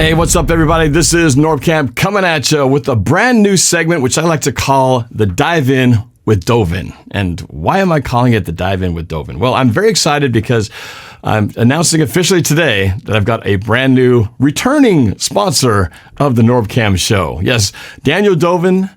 Hey, what's up, everybody? This is Norbcam coming at you with a brand new segment, which I like to call the Dive In with Dovin. And why am I calling it the Dive In with Dovin? Well, I'm very excited because I'm announcing officially today that I've got a brand new returning sponsor of the Norbcam show. Yes, Daniel.dovinh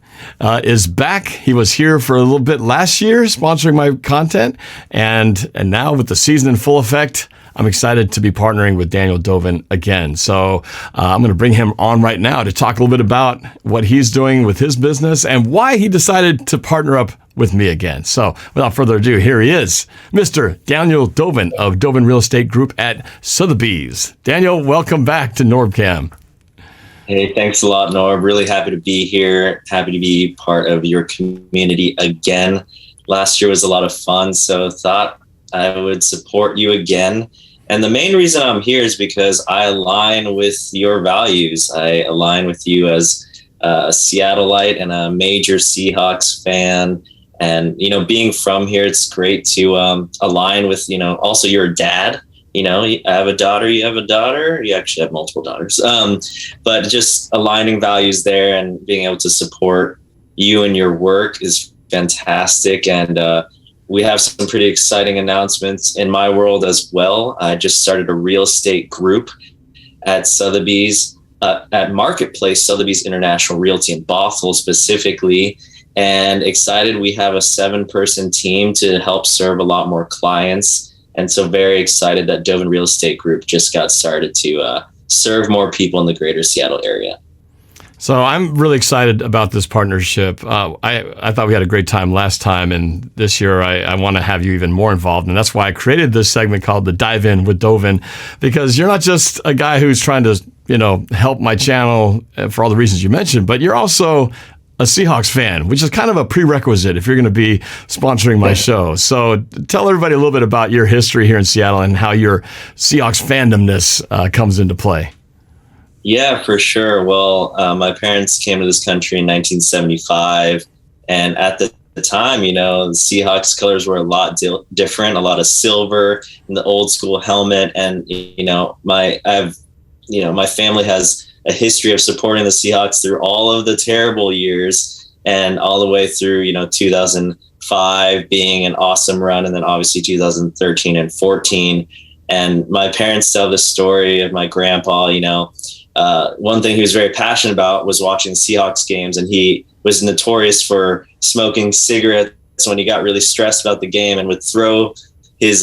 is back. He was here for a little bit last year sponsoring my content. And now with the season in full effect, I'm excited to be partnering with Daniel.dovinh again. So I'm going to bring him on right now to talk a little bit about what he's doing with his business and why he decided to partner up with me again. So without further ado, here he is, Mr. Daniel.dovinh of Dovinh Real Estate Group at Sotheby's. Daniel, welcome back to Norbcam. Hey, thanks a lot, Norb. Really happy to be here. Happy to be part of your community again. Last year was a lot of fun, so thought I would support you again. And the main reason I'm here is because I align with your values. I align with you as a Seattleite and a major Seahawks fan. And, being from here, it's great to align with, also you're a dad. I have a daughter, you have a daughter. You actually have multiple daughters. But just aligning values there and being able to support you and your work is fantastic. And we have some pretty exciting announcements in my world as well. I just started a real estate group at Sotheby's, at Marketplace, Sotheby's International Realty in Bothell specifically, and excited. We have a 7-person team to help serve a lot more clients. And so very excited that Dovinh Real Estate Group just got started to serve more people in the greater Seattle area. So I'm really excited about this partnership. I thought we had a great time last time, and this year I want to have you even more involved. And that's why I created this segment called the Dive In with Dovin, because you're not just a guy who's trying to, help my channel for all the reasons you mentioned, but you're also a Seahawks fan, which is kind of a prerequisite if you're going to be sponsoring my show. So tell everybody a little bit about your history here in Seattle and how your Seahawks fandomness comes into play. Yeah, for sure. Well, my parents came to this country in 1975. And at the time, the Seahawks colors were a lot different, a lot of silver in the old school helmet. And, my family has a history of supporting the Seahawks through all of the terrible years and all the way through, 2005 being an awesome run. And then obviously 2013 and 14. And my parents tell this story of my grandpa, one thing he was very passionate about was watching Seahawks games, and he was notorious for smoking cigarettes when he got really stressed about the game and would throw his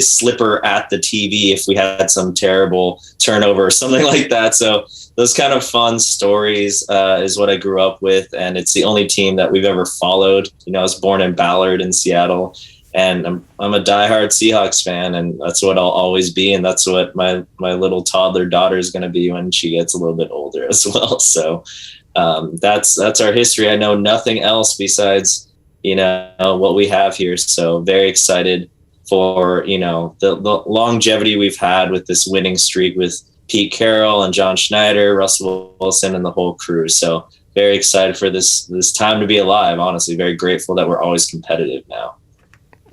slipper at the TV if we had some terrible turnover or something like that. So those kind of fun stories is what I grew up with, and it's the only team that we've ever followed. I was born in Ballard in Seattle. And I'm a diehard Seahawks fan, and that's what I'll always be. And that's what my little toddler daughter is going to be when she gets a little bit older as well. So that's our history. I know nothing else besides, what we have here. So very excited for, the longevity we've had with this winning streak with Pete Carroll and John Schneider, Russell Wilson, and the whole crew. So very excited for this time to be alive. Honestly, very grateful that we're always competitive now.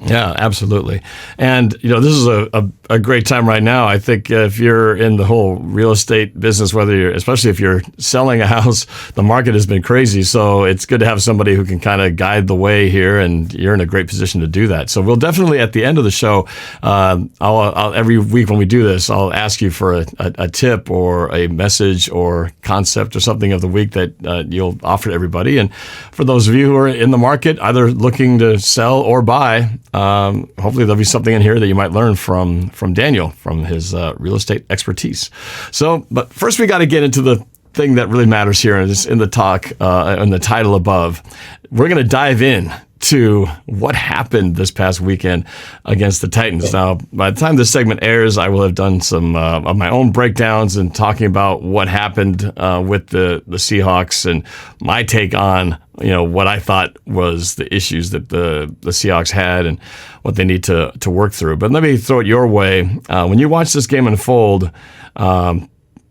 Yeah, absolutely. And, this is a great time right now. I think if you're in the whole real estate business, especially if you're selling a house, the market has been crazy. So it's good to have somebody who can kind of guide the way here, and you're in a great position to do that. So we'll definitely, at the end of the show, I'll every week when we do this, I'll ask you for a tip or a message or concept or something of the week that you'll offer to everybody. And for those of you who are in the market, either looking to sell or buy, hopefully there'll be something in here that you might learn from Daniel, from his real estate expertise. So, but first we got to get into the thing that really matters here, and it's in the talk, in the title above. We're going to dive in to what happened this past weekend against the Titans. Now, by the time this segment airs, I will have done some of my own breakdowns and talking about what happened with the Seahawks and my take on what I thought was the issues that the Seahawks had and what they need to work through. But let me throw it your way. When you watched this game unfold,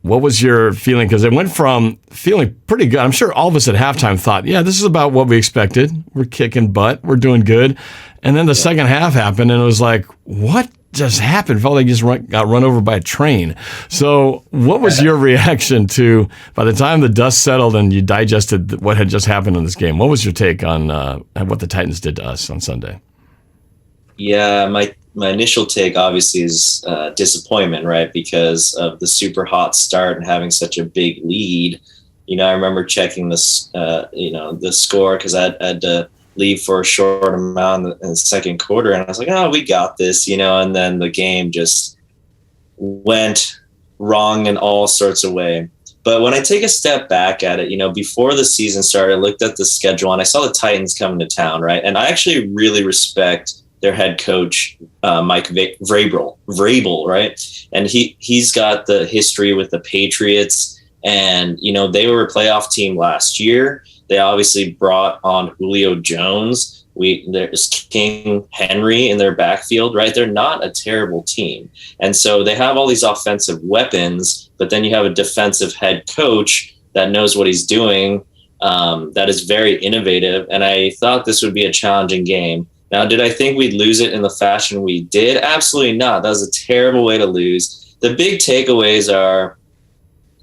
what was your feeling? Because it went from feeling pretty good. I'm sure all of us at halftime thought, yeah, this is about what we expected. We're kicking butt. We're doing good. And then the second half happened, and it was like, what just happened? It felt like you just got run over by a train. So what was your reaction to, by the time the dust settled and you digested what had just happened in this game, what was your take on what the Titans did to us on Sunday? Yeah, my initial take obviously is disappointment, right? Because of the super hot start and having such a big lead. I remember checking this, the score because I had to leave for a short amount in the second quarter, and I was like, "Oh, we got this," and then the game just went wrong in all sorts of ways. But when I take a step back at it, before the season started, I looked at the schedule and I saw the Titans coming to town, right? And I actually really respect their head coach, Mike Vrabel, right? And he's got the history with the Patriots. And, they were a playoff team last year. They obviously brought on Julio Jones. There's King Henry in their backfield, right? They're not a terrible team. And so they have all these offensive weapons, but then you have a defensive head coach that knows what he's doing, that is very innovative. And I thought this would be a challenging game. Now, did I think we'd lose it in the fashion we did? Absolutely not. That was a terrible way to lose. The big takeaways are,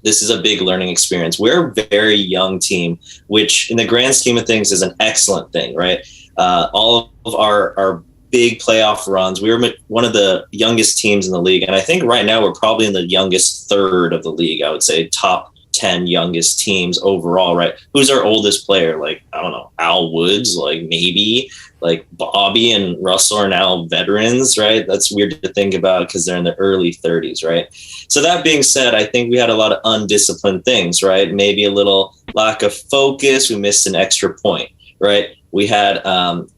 this is a big learning experience. We're a very young team, which in the grand scheme of things is an excellent thing, right? All of our big playoff runs, we were one of the youngest teams in the league. And I think right now we're probably in the youngest third of the league. I would say top 10 youngest teams overall, right? Who's our oldest player? Like, I don't know, Al Woods, like maybe, like Bobby and Russell are now veterans, right? That's weird to think about because they're in the early 30s, right? So that being said, I think we had a lot of undisciplined things, right? Maybe a little lack of focus. We missed an extra point, right? We had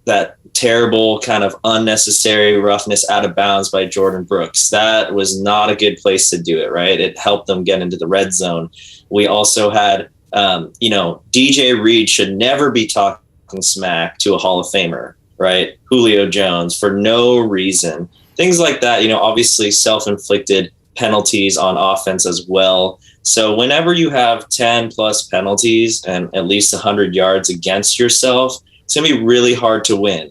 that terrible kind of unnecessary roughness out of bounds by Jordan Brooks. That was not a good place to do it, right? It helped them get into the red zone. We also had, DJ Reed should never be talking smack to a Hall of Famer, right? Julio Jones for no reason. Things like that, obviously self-inflicted penalties on offense as well. So whenever you have 10 plus penalties and at least 100 yards against yourself, it's going to be really hard to win.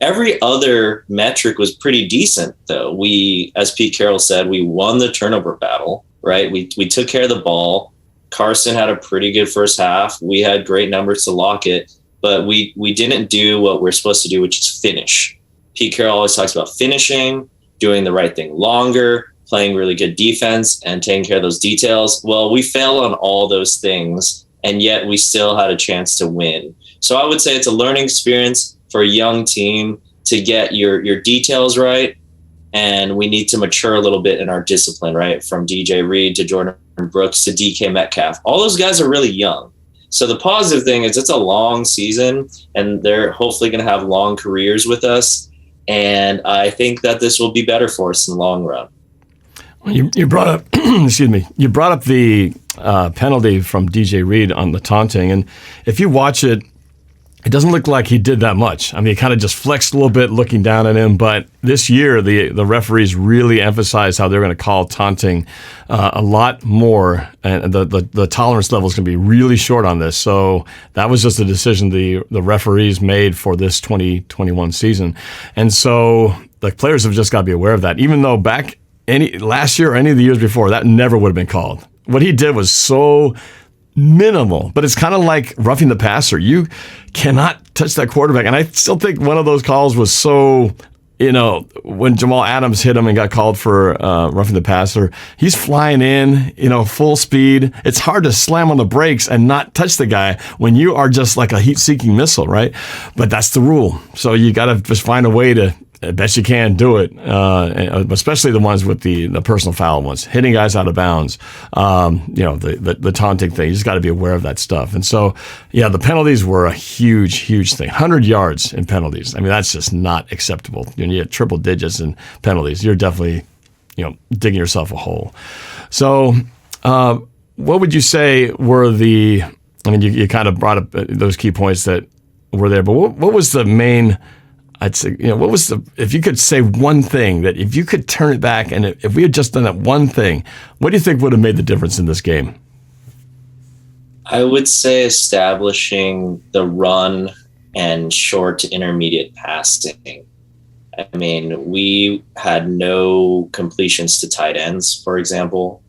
Every other metric was pretty decent, though. We, as Pete Carroll said, we won the turnover battle, right? We took care of the ball. Carson had a pretty good first half. We had great numbers to lock it, but we didn't do what we're supposed to do, which is finish. Pete Carroll always talks about finishing, doing the right thing longer, playing really good defense, and taking care of those details. Well, we failed on all those things, and yet we still had a chance to win. So I would say it's a learning experience for a young team to get your details right, and we need to mature a little bit in our discipline, right? From DJ Reed to Jordan Brooks to DK Metcalf. All those guys are really young. So the positive thing is it's a long season, and they're hopefully going to have long careers with us. And I think that this will be better for us in the long run. You brought up, excuse me, you brought up the penalty from DJ Reed on the taunting. And if you watch it, it doesn't look like he did that much. I mean, he kind of just flexed a little bit looking down at him. But this year, the referees really emphasized how they're going to call taunting a lot more. And the tolerance level is going to be really short on this. So that was just a decision the referees made for this 2021 season. And so the players have just got to be aware of that. Even though last year or any of the years before, that never would have been called. What he did was so minimal, but it's kind of like roughing the passer. You cannot touch that quarterback. And I still think one of those calls was so, when Jamal Adams hit him and got called for roughing the passer, he's flying in, full speed. It's hard to slam on the brakes and not touch the guy when you are just like a heat-seeking missile, right? But that's the rule. So you got to just find a way to, best you can, do it, especially the ones with the personal foul ones, hitting guys out of bounds, the taunting thing. You just got to be aware of that stuff. And so, yeah, the penalties were a huge, huge thing. 100 yards in penalties. I mean, that's just not acceptable. When you get triple digits in penalties, you're definitely, digging yourself a hole. So what would you say were you kind of brought up those key points that were there, but what was the main, I'd say, what was if you could say one thing that if you could turn it back and if we had just done that one thing, what do you think would have made the difference in this game? I would say establishing the run and short to intermediate passing. I mean, we had no completions to tight ends, for example.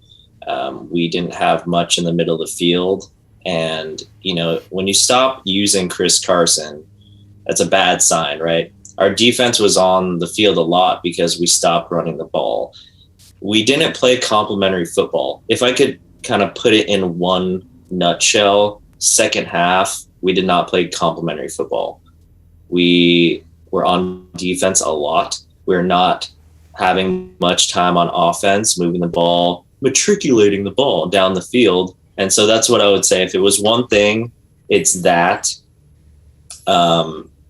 We didn't have much in the middle of the field. And, when you stop using Chris Carson, that's a bad sign, right? Our defense was on the field a lot because we stopped running the ball. We didn't play complementary football. If I could kind of put it in one nutshell, second half, we did not play complementary football. We were on defense a lot. We're not having much time on offense, moving the ball, matriculating the ball down the field. And so that's what I would say. If it was one thing, it's that.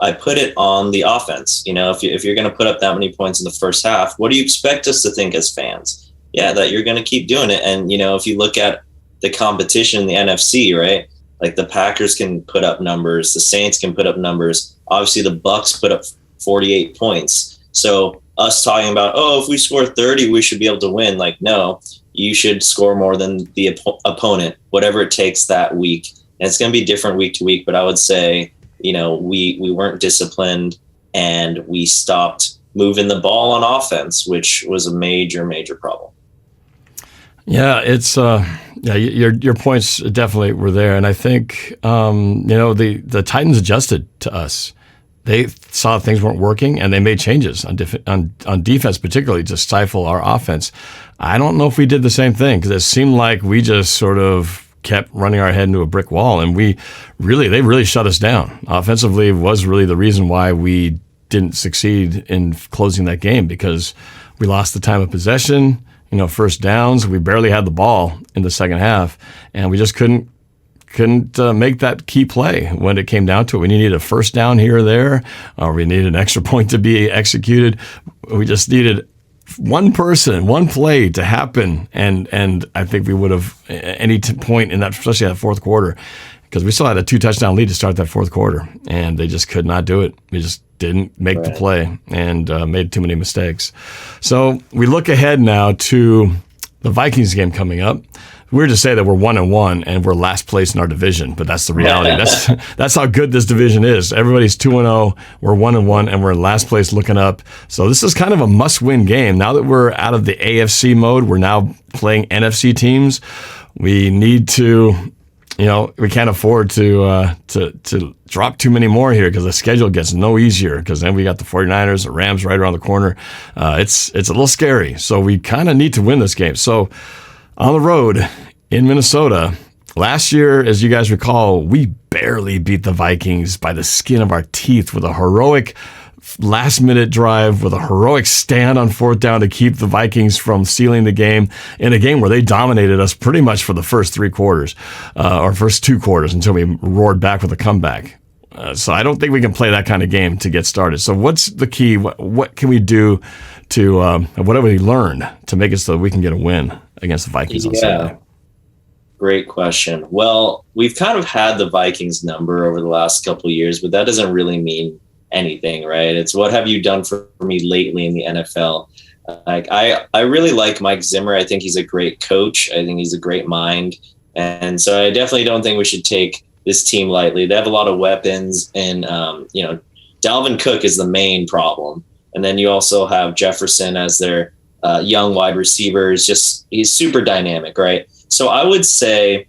I put it on the offense. If you're going to put up that many points in the first half, what do you expect us to think as fans? Yeah, that you're going to keep doing it. And, if you look at the competition in the NFC, right? Like the Packers can put up numbers, the Saints can put up numbers. Obviously, the Bucks put up 48 points. So us talking about, if we score 30, we should be able to win. Like, no, you should score more than the opponent, whatever it takes that week. And it's going to be different week to week. But I would say, we weren't disciplined and we stopped moving the ball on offense, which was a major, major problem. Yeah, it's your points definitely were there, and I think the Titans adjusted to us. They saw things weren't working, and they made changes on defense, particularly to stifle our offense. I don't know if we did the same thing because it seemed like we just sort of kept running our head into a brick wall, and they really shut us down. Offensively was really the reason why we didn't succeed in closing that game because we lost the time of possession. First downs, we barely had the ball in the second half, and we just couldn't make that key play when it came down to it. We needed a first down here or there, or we needed an extra point to be executed. We just needed one play to happen, and I think we would have any point in that, especially that fourth quarter, because we still had a 2-touchdown lead to start that fourth quarter, and they just could not do it. We just didn't make the play and made too many mistakes. So we look ahead now to the Vikings game coming up. Weird to say that we're 1-1 and we're last place in our division, but that's the reality. That's how good this division is. Everybody's 2-0, we're 1-1, and we're in last place looking up. So this is kind of a must-win game. Now that we're out of the AFC mode, we're now playing NFC teams. We need to, we can't afford to drop too many more here because the schedule gets no easier because then we got the 49ers, the Rams right around the corner. It's a little scary. So we kind of need to win this game. So on the road in Minnesota, last year, as you guys recall, we barely beat the Vikings by the skin of our teeth with a heroic last-minute drive, with a heroic stand on fourth down to keep the Vikings from stealing the game in a game where they dominated us pretty much for the first 3 quarters, or first 2 quarters until we roared back with a comeback. So I don't think we can play that kind of game to get started. So what's the key? What can we do to, what have we learned to make it so that we can get a win against the Vikings on Sunday? Great question. Well, we've kind of had the Vikings number over the last couple of years, but that doesn't really mean anything, right? It's what have you done for me lately in the NFL? I really like Mike Zimmer. I think he's a great coach. I think he's a great mind. And so I definitely don't think we should take this team lightly. They have a lot of weapons, and Dalvin Cook is the main problem. And then you also have Jefferson as their young wide receiver. He's super dynamic, right? So I would say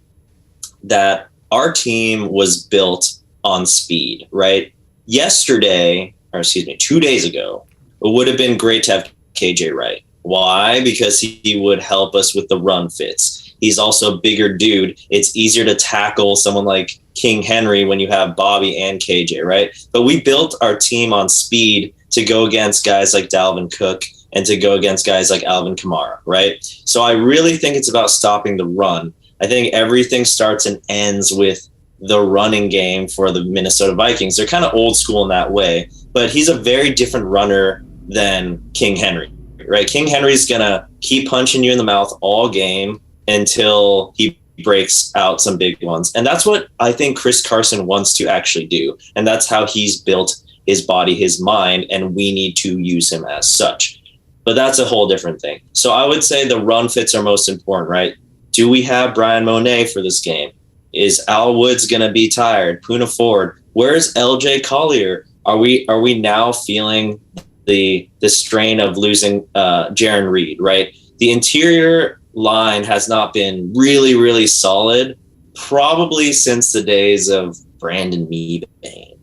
that our team was built on speed, right? 2 days ago, it would have been great to have KJ Wright. Why? Because he would help us with the run fits. He's also a bigger dude. It's easier to tackle someone like King Henry when you have Bobby and KJ, right? But we built our team on speed to go against guys like Dalvin Cook and to go against guys like Alvin Kamara, right? So I really think it's about stopping the run. I think everything starts and ends with the running game for the Minnesota Vikings. They're kind of old school in that way, but he's a very different runner than King Henry, right? King Henry's going to keep punching you in the mouth all game until he breaks out some big ones. And that's what I think Chris Carson wants to actually do. And that's how he's built his body, his mind, and we need to use him as such. But that's a whole different thing. So I would say the run fits are most important, right? Do we have Brian Monet for this game? Is Al Woods going to be tired? Poona Ford? Where's LJ Collier? Are we now feeling the strain of losing Jaron Reed, right? The interior line has not been really, really solid, probably since the days of Brandon Meebane,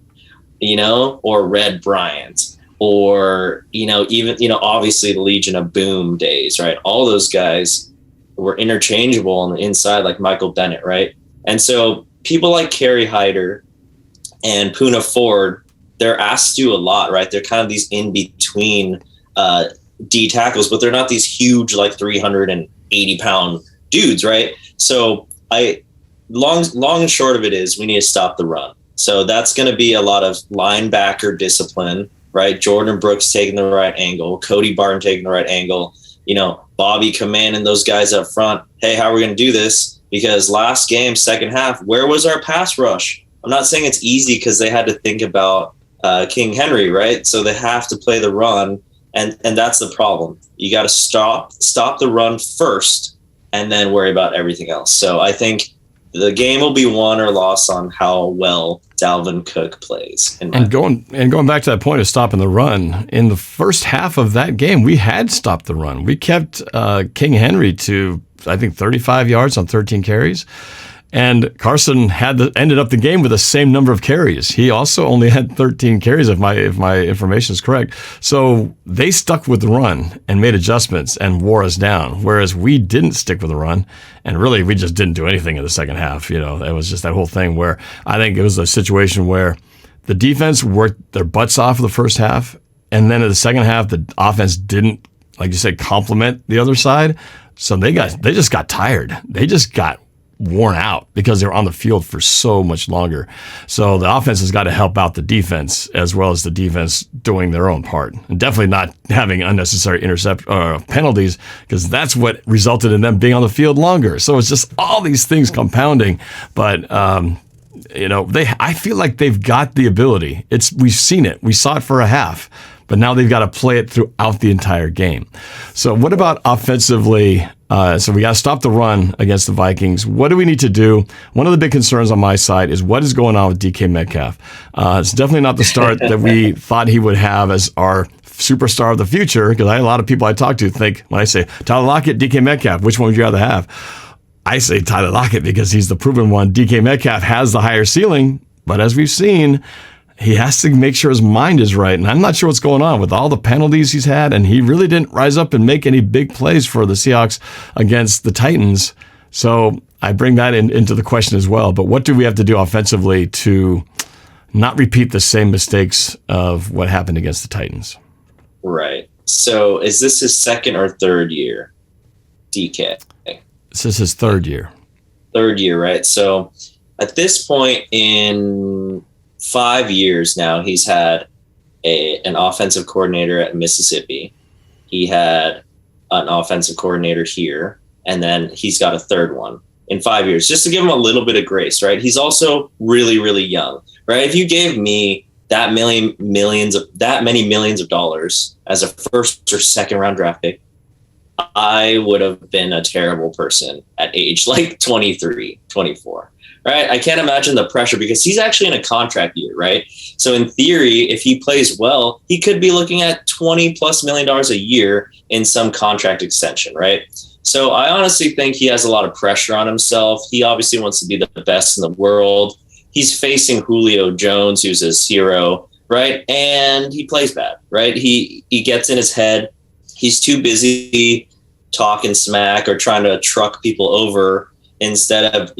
or Red Bryant, or, even, obviously the Legion of Boom days, right? All those guys were interchangeable on the inside, like Michael Bennett, right? And so people like Kerry Hyder and Poona Ford, they're asked to do a lot, right? They're kind of these in-between D tackles, but they're not these huge, like 380-pound dudes, right? So long and short of it is we need to stop the run. So that's going to be a lot of linebacker discipline, right? Jordan Brooks taking the right angle, Cody Barton taking the right angle, Bobby commanding those guys up front. Hey, how are we going to do this? Because last game, second half, where was our pass rush? I'm not saying it's easy because they had to think about King Henry, right? So they have to play the run, and that's the problem. You got to stop the run first, and then worry about everything else. So I think the game will be won or lost on how well Dalvin Cook plays. And going back to that point of stopping the run, in the first half of that game, we had stopped the run. We kept King Henry to, I think, 35 yards on 13 carries. And Carson ended up the game with the same number of carries. He also only had 13 carries, if my information is correct. So they stuck with the run and made adjustments and wore us down, whereas we didn't stick with the run. And really, we just didn't do anything in the second half. It was just that whole thing where I think it was a situation where the defense worked their butts off for the first half, and then in the second half, the offense didn't, like you said, complement the other side. So they just got tired. They just got worn out because they were on the field for so much longer. So the offense has got to help out the defense as well as the defense doing their own part. And definitely not having unnecessary penalties, because that's what resulted in them being on the field longer. So it's just all these things compounding. But I feel like they've got the ability. We've seen it. We saw it for a half. But now they've got to play it throughout the entire game. So what about offensively? So we got to stop the run against the Vikings. What do we need to do? One of the big concerns on my side is what is going on with DK Metcalf. It's definitely not the start that we thought he would have as our superstar of the future, because I had a lot of people I talk to think, when I say Tyler Lockett, DK Metcalf, which one would you rather have? I say Tyler Lockett because he's the proven one. DK Metcalf has the higher ceiling, but as we've seen, he has to make sure his mind is right. And I'm not sure what's going on with all the penalties he's had. And he really didn't rise up and make any big plays for the Seahawks against the Titans. So I bring that into the question as well. But what do we have to do offensively to not repeat the same mistakes of what happened against the Titans? Right. So is this his second or third year, DK? This is his third year. Third year, right? So at this point in 5 years now, he's had an offensive coordinator at Mississippi. He had an offensive coordinator here, and then he's got a third one in 5 years, just to give him a little bit of grace, right? He's also really, really young, right? If you gave me that many millions of dollars as a first or second round draft pick, I would have been a terrible person at age like 23, 24. Right? I can't imagine the pressure because he's actually in a contract year, right? So in theory, if he plays well, he could be looking at $20+ million a year in some contract extension, right? So I honestly think he has a lot of pressure on himself. He obviously wants to be the best in the world. He's facing Julio Jones, who's his hero, right? And he plays bad, right? He gets in his head. He's too busy talking smack or trying to truck people over instead of,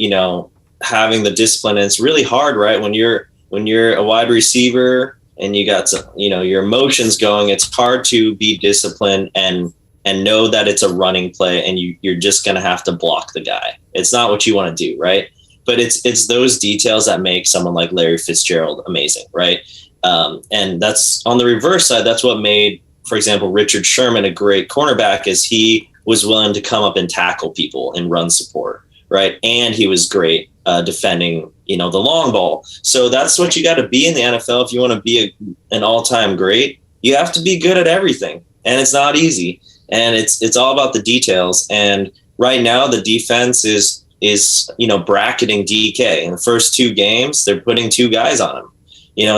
having the discipline. And it's really hard, right? When you're a wide receiver and you got your emotions going, it's hard to be disciplined and know that it's a running play and you're just going to have to block the guy. It's not what you want to do, right? But it's those details that make someone like Larry Fitzgerald amazing, right? And that's on the reverse side. That's what made, for example, Richard Sherman a great cornerback, is he was willing to come up and tackle people and run support, right? And he was great defending, the long ball. So that's what you got to be in the NFL if you want to be an all-time great. You have to be good at everything, and it's not easy. And it's all about the details. And right now, the defense is bracketing DK. In the first two games, they're putting two guys on him.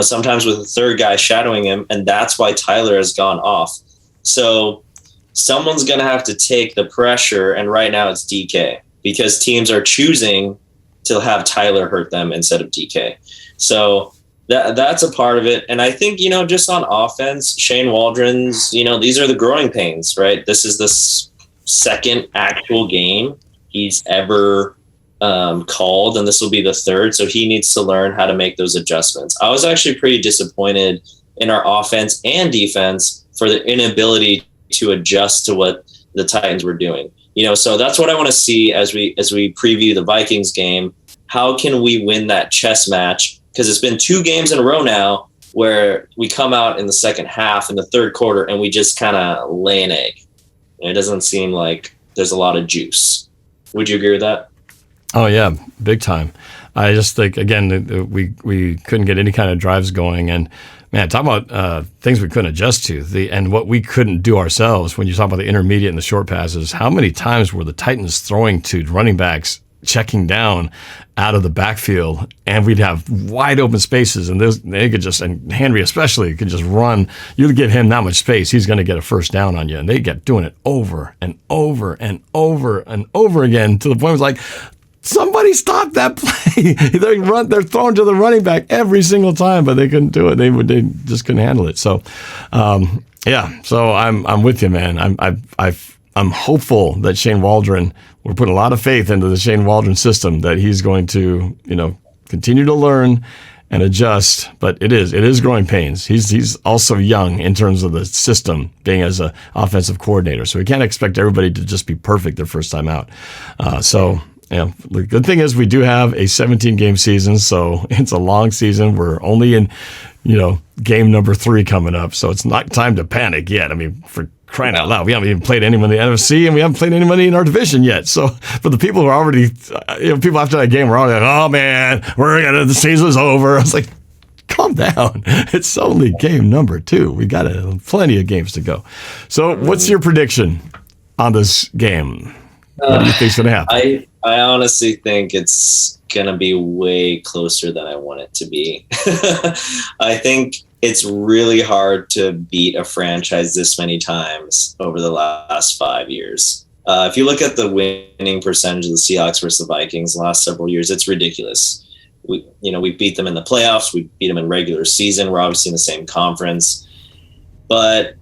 sometimes with a third guy shadowing him, and that's why Tyler has gone off. So someone's going to have to take the pressure, and right now it's DK, because teams are choosing to have Tyler hurt them instead of DK. So that's a part of it. And I think, just on offense, Shane Waldron's, these are the growing pains, right? This is the second actual game he's ever called, and this will be the third. So he needs to learn how to make those adjustments. I was actually pretty disappointed in our offense and defense for the inability to adjust to what the Titans were doing. So that's what I want to see as we preview the Vikings game. How can we win that chess match? Because it's been 2 games in a row now where we come out in the second half, in the third quarter, and we just kind of lay an egg. It doesn't seem like there's a lot of juice. Would you agree with that? Oh, yeah, big time. I just think, again, we couldn't get any kind of drives going. And, man, talk about things we couldn't adjust to and what we couldn't do ourselves. When you talk about the intermediate and the short passes, how many times were the Titans throwing to running backs, checking down out of the backfield, and we'd have wide open spaces, and they could just, and Henry especially, could just run. You give him that much space, he's going to get a first down on you. And they kept doing it over and over and over and over again, to the point where it was like, somebody stop that play. They're throwing to the running back every single time, but they couldn't do it. They just couldn't handle it. So, So I'm with you, man. I'm hopeful that Shane Waldron, we're putting a lot of faith into the Shane Waldron system, that he's going to, continue to learn and adjust. But it is growing pains. He's also young in terms of the system, being as an offensive coordinator. So we can't expect everybody to just be perfect their first time out. The good thing is we do have a 17-game season, so it's a long season. We're only in, game number 3 coming up, so it's not time to panic yet. I mean, for crying out loud, we haven't even played anyone in the NFC, and we haven't played anybody in our division yet. So for the people who are already, people after that game were already like, oh man, the season's over. I was like, calm down. It's only game number 2. We got plenty of games to go. So what's your prediction on this game? What do you think's going to happen? I honestly think it's going to be way closer than I want it to be. I think it's really hard to beat a franchise this many times over the last 5 years. If you look at the winning percentage of the Seahawks versus the Vikings the last several years, it's ridiculous. We beat them in the playoffs. We beat them in regular season. We're obviously in the same conference. But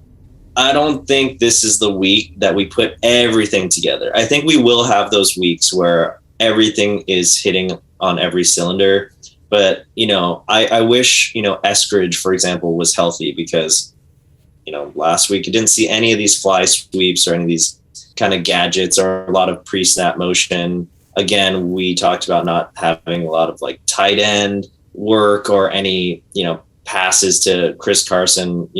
I don't think this is the week that we put everything together. I think we will have those weeks where everything is hitting on every cylinder. But, I wish, Eskridge, for example, was healthy, because, last week you didn't see any of these fly sweeps or any of these kind of gadgets or a lot of pre-snap motion. Again, we talked about not having a lot of tight end work or any, passes to Chris Carson,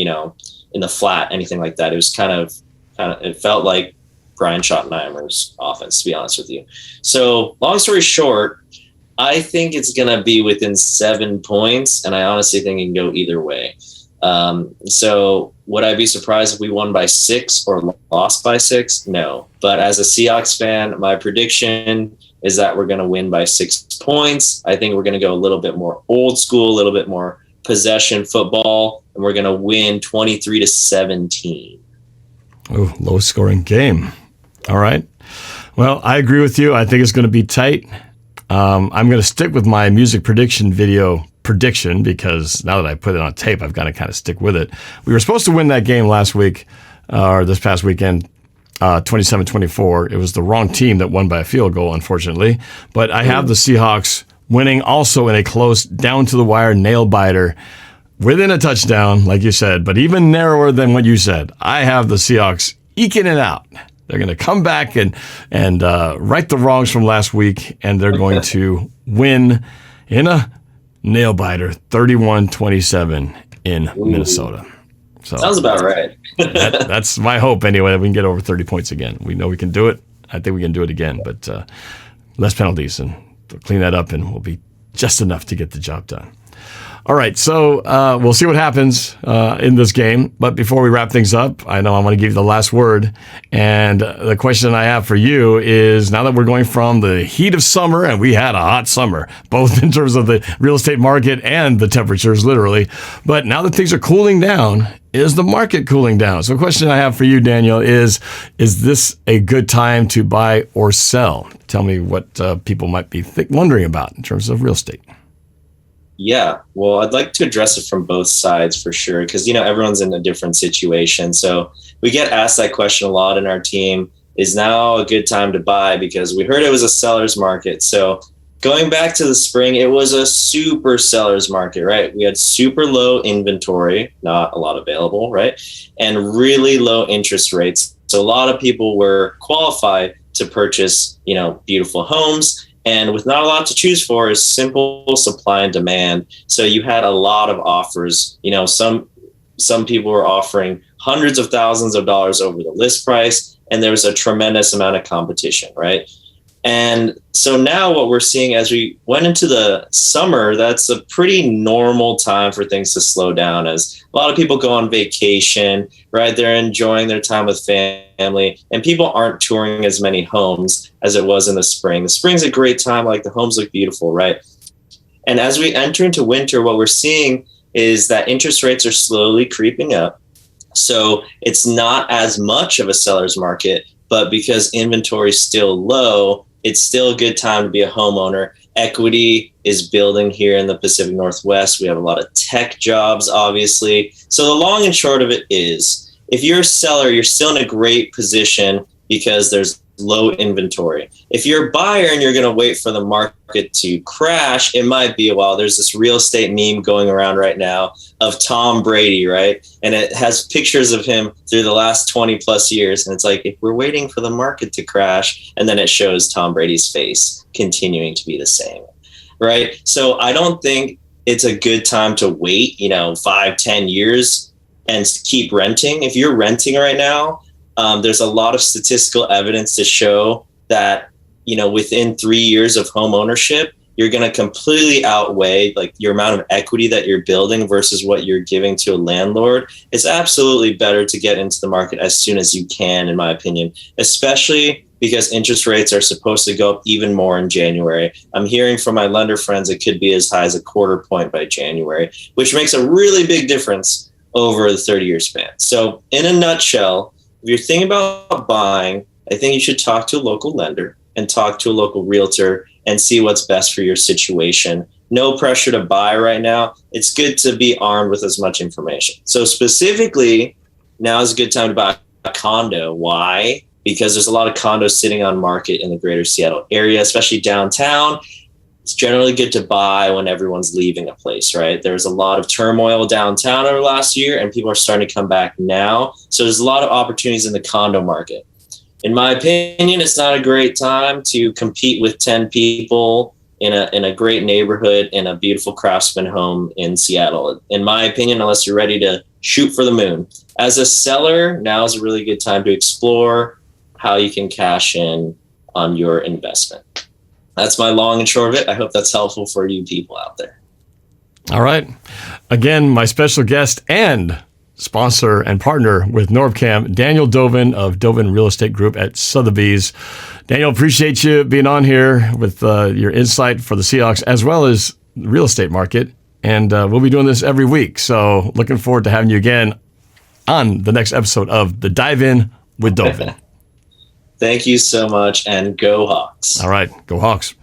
in the flat, anything like that. It was kind of it felt like Brian Schottenheimer's offense, to be honest with you. So long story short, I think it's going to be within 7 points, and I honestly think it can go either way. So would I be surprised if we won by 6 or lost by 6? No. But as a Seahawks fan, my prediction is that we're going to win by 6 points. I think we're going to go a little bit more old school, a little bit more possession football, and we're going to win 23-17. Oh, low scoring game. All right. Well, I agree with you. I think it's going to be tight. I'm going to stick with my music prediction video prediction, because now that I put it on tape, I've got to kind of stick with it. We were supposed to win that game last week, or this past weekend, 27-24. It was the wrong team that won by a field goal, unfortunately. But I have the Seahawks winning also in a close, down-to-the-wire nail-biter within a touchdown, like you said, but even narrower than what you said. I have the Seahawks eking it out. They're going to come back and right the wrongs from last week, and they're going to win in a nail-biter, 31-27 in Minnesota. So sounds about right. That's my hope, anyway, that we can get over 30 points again. We know we can do it. I think we can do it again, but less penalties, and they'll clean that up, and we'll be just enough to get the job done. All right, so we'll see what happens in this game. But before we wrap things up, I know I want to give you the last word. And the question I have for you is, now that we're going from the heat of summer, and we had a hot summer, both in terms of the real estate market and the temperatures, literally. But now that things are cooling down, is the market cooling down? So the question I have for you, Daniel, is this a good time to buy or sell? Tell me what people might be wondering about in terms of real estate. Yeah, well, I'd like to address it from both sides for sure, because, everyone's in a different situation. So we get asked that question a lot in our team. Is now a good time to buy? Because we heard it was a seller's market. So going back to the spring, it was a super seller's market, right? We had super low inventory, not a lot available, right? And really low interest rates. So a lot of people were qualified to purchase, beautiful homes. And with not a lot to choose for, is simple supply and demand. So you had a lot of offers. Some people were offering hundreds of thousands of dollars over the list price, and there was a tremendous amount of competition, right? And so now what we're seeing as we went into the summer, that's a pretty normal time for things to slow down, as a lot of people go on vacation, right? They're enjoying their time with family, and people aren't touring as many homes as it was in the spring. The spring's a great time, like the homes look beautiful, right? And as we enter into winter, what we're seeing is that interest rates are slowly creeping up. So it's not as much of a seller's market, but because inventory is still low, it's still a good time to be a homeowner. Equity is building here in the Pacific Northwest. We have a lot of tech jobs, obviously. So the long and short of it is, if you're a seller, you're still in a great position because there's low inventory. If you're a buyer and you're going to wait for the market to crash, it might be a while. There's this real estate meme going around right now of Tom Brady, right? And it has pictures of him through the last 20 plus years. And it's like, if we're waiting for the market to crash, and then it shows Tom Brady's face continuing to be the same, right? So I don't think it's a good time to wait, 5-10 years and keep renting. If you're renting right now, there's a lot of statistical evidence to show that, within 3 years of home ownership, you're going to completely outweigh like your amount of equity that you're building versus what you're giving to a landlord. It's absolutely better to get into the market as soon as you can, in my opinion, especially because interest rates are supposed to go up even more in January. I'm hearing from my lender friends it could be as high as a quarter point by January, which makes a really big difference over the 30-year span. So in a nutshell, if you're thinking about buying, I think you should talk to a local lender and talk to a local realtor and see what's best for your situation. No pressure to buy right now. It's good to be armed with as much information. So specifically, now is a good time to buy a condo. Why? Because there's a lot of condos sitting on market in the greater Seattle area, especially downtown. It's generally good to buy when everyone's leaving a place, right? There's a lot of turmoil downtown over last year, and people are starting to come back now. So there's a lot of opportunities in the condo market. In my opinion, it's not a great time to compete with 10 people in a great neighborhood in a beautiful craftsman home in Seattle. In my opinion, unless you're ready to shoot for the moon. As a seller, now is a really good time to explore how you can cash in on your investment. That's my long and short of it. I hope that's helpful for you people out there. All right. Again, my special guest and sponsor and partner with Norbcam, Daniel.dovinh of Dovinh Real Estate Group at Sotheby's. Daniel, appreciate you being on here with your insight for the Seahawks as well as the real estate market. And we'll be doing this every week. So looking forward to having you again on the next episode of The Dive In with Dovinh. Thank you so much, and go Hawks. All right, go Hawks.